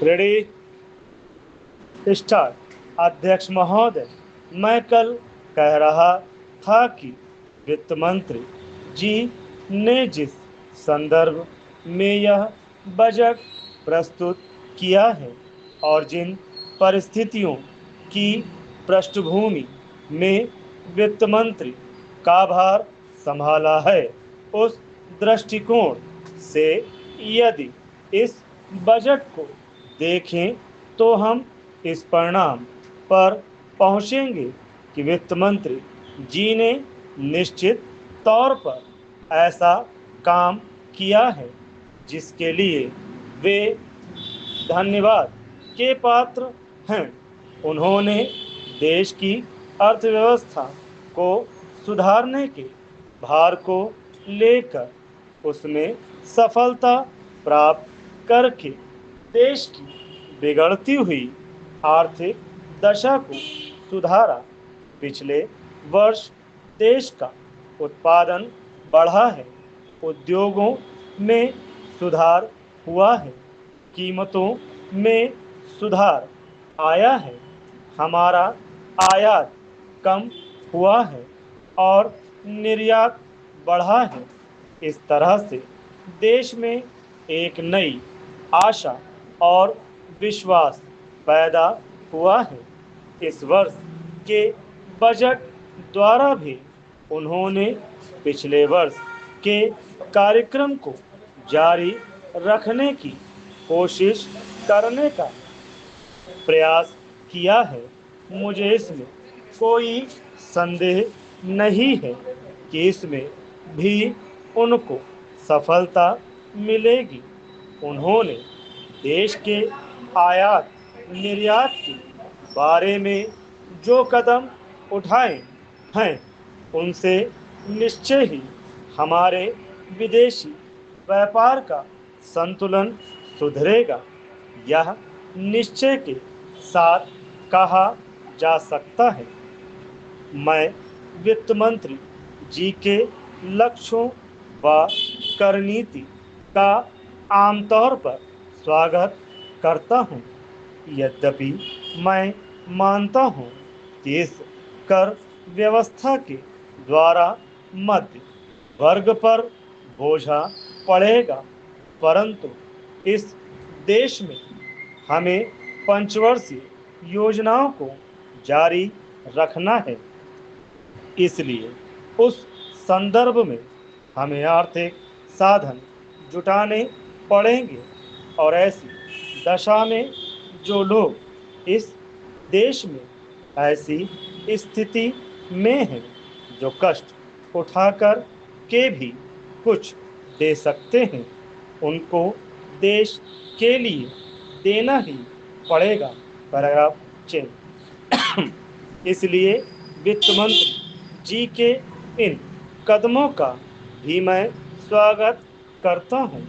Ready start. अध्यक्ष महोदय, मैं कल कह रहा था कि वित्त मंत्री जी ने जिस संदर्भ में यह बजट प्रस्तुत किया है और जिन परिस्थितियों की पृष्ठभूमि में वित्त मंत्री का भार संभाला है, उस दृष्टिकोण से यदि इस बजट को देखें तो हम इस परिणाम पर पहुंचेंगे कि वित्त मंत्री जी ने निश्चित तौर पर ऐसा काम किया है जिसके लिए वे धन्यवाद के पात्र हैं। उन्होंने देश की अर्थव्यवस्था को सुधारने के भार को लेकर उसमें सफलता प्राप्त करके देश की बिगड़ती हुई आर्थिक दशा को सुधारा। पिछले वर्ष देश का उत्पादन बढ़ा है, उद्योगों में सुधार हुआ है, कीमतों में सुधार आया है, हमारा आयात कम हुआ है और निर्यात बढ़ा है। इस तरह से देश में एक नई आशा और विश्वास पैदा हुआ है। इस वर्ष के बजट द्वारा भी उन्होंने पिछले वर्ष के कार्यक्रम को जारी रखने की कोशिश करने का प्रयास किया है। मुझे इसमें कोई संदेह नहीं है कि इसमें भी उनको सफलता मिलेगी। उन्होंने देश के आयात निर्यात के बारे में जो कदम उठाए हैं उनसे निश्चय ही हमारे विदेशी व्यापार का संतुलन सुधरेगा। यह निश्चय के साथ कहा जा सकता है। मैं वित्त मंत्री जी के लक्ष्यों व कर नीति का आमतौर पर स्वागत करता हूं। यद्यपि मैं मानता हूं कि इस कर व्यवस्था के द्वारा मध्य वर्ग पर बोझा पड़ेगा, परंतु इस देश में हमें पंचवर्षीय योजनाओं को जारी रखना है। इसलिए उस संदर्भ में हमें आर्थिक साधन जुटाने पड़ेंगे और ऐसी दशा में जो लोग इस देश में ऐसी स्थिति में हैं जो कष्ट उठाकर के भी कुछ दे सकते हैं, उनको देश के लिए देना ही पड़ेगा। Paragraph change. इसलिए वित्त मंत्री जी के इन कदमों का भी मैं स्वागत करता हूं,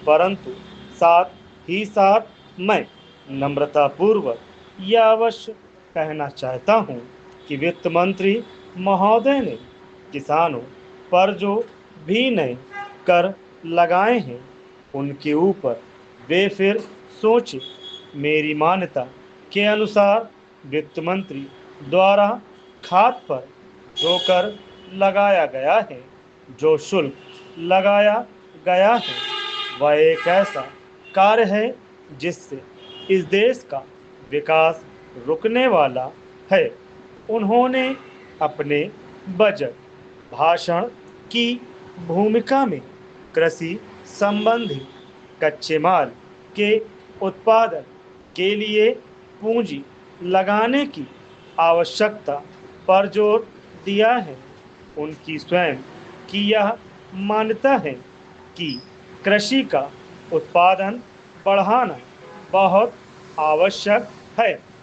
परंतु साथ ही साथ मैं नम्रतापूर्वक यह अवश्य कहना चाहता हूं कि वित्त मंत्री महोदय ने किसानों पर जो भी नए कर लगाए हैं उनके ऊपर वे फिर सोचे। मेरी मान्यता के अनुसार वित्त मंत्री द्वारा खाद पर जो कर लगाया गया है, जो शुल्क लगाया गया है, वह एक ऐसा कार्य है जिससे इस देश का विकास रुकने वाला है। उन्होंने अपने बजट भाषण की भूमिका में कृषि संबंधी कच्चे माल के उत्पादन के लिए पूंजी लगाने की आवश्यकता पर जोर दिया है। उनकी स्वयं की यह मान्यता है कि कृषि का उत्पादन बढ़ाना बहुत आवश्यक है।